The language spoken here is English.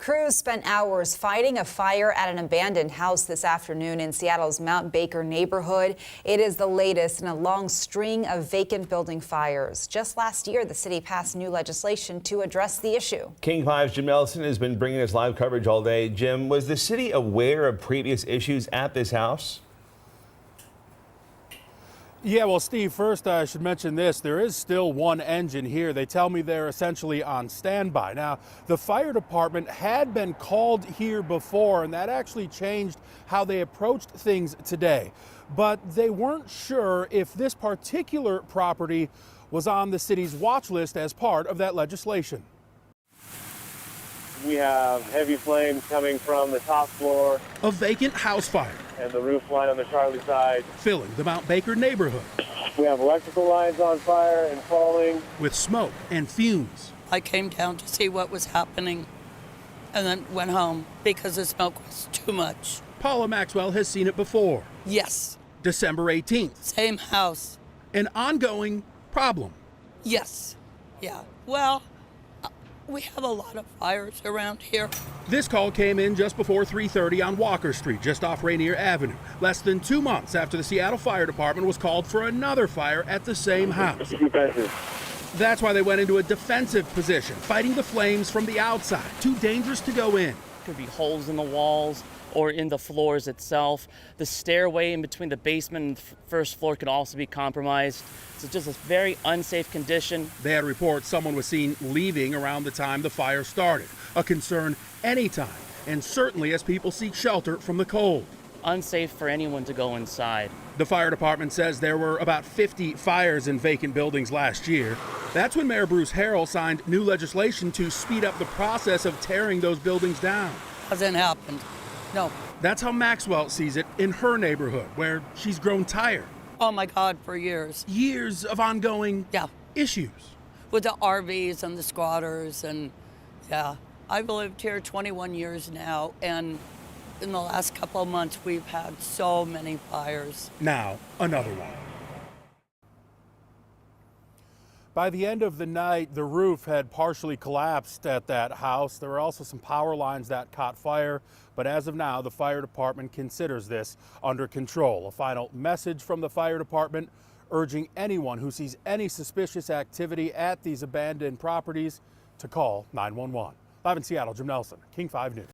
crews spent hours fighting a fire at an abandoned house this afternoon in Seattle's Mount Baker neighborhood. It is the latest in a long string of vacant building fires. Just last year, the city passed new legislation to address the issue. King 5's Jim Nelson has been bringing us live coverage all day. Jim, was the city aware of previous issues at this house? Yeah, well, Steve, first I should mention this. There is still one engine here. They tell me they're essentially on standby. Now, the fire department had been called here before, and that actually changed how they approached things today. But they weren't sure if this particular property was on the city's watch list as part of that legislation. We have heavy flames coming from the top floor. A vacant house fire. And the roof line on the Charlie side. Filling the Mount Baker neighborhood. We have electrical lines on fire and falling. With smoke and fumes. I came down to see what was happening and then went home because the smoke was too much. Paula Maxwell has seen it before. Yes. December 18th. Same house. An ongoing problem. Yes. Yeah. Well, we have a lot of fires around here. This call came in just before 3:30 on Walker Street, just off Rainier Avenue, less than 2 months after the Seattle Fire Department was called for another fire at the same house. That's why they went into a defensive position, fighting the flames from the outside. Too dangerous to go in. Could be holes in the walls or in the floors itself. The stairway in between the basement and the first floor could also be compromised. So just a very unsafe condition. They had reports someone was seen leaving around the time the fire started. A concern anytime, and certainly as people seek shelter from the cold. Unsafe for anyone to go inside. The fire department says there were about 50 fires in vacant buildings last year. That's when Mayor Bruce Harrell signed new legislation to speed up the process of tearing those buildings down. Hasn't happened. No. That's how Maxwell sees it in her neighborhood, where she's grown tired. Oh my God, for years. Years of ongoing issues. With the RVs and the squatters and I've lived here 21 years now, and in the last couple of months we've had so many fires. Now, another one. By the end of the night, the roof had partially collapsed at that house. There were also some power lines that caught fire, but as of now, the fire department considers this under control. A final message from the fire department urging anyone who sees any suspicious activity at these abandoned properties to call 911. Live in Seattle, Jim Nelson, King 5 News.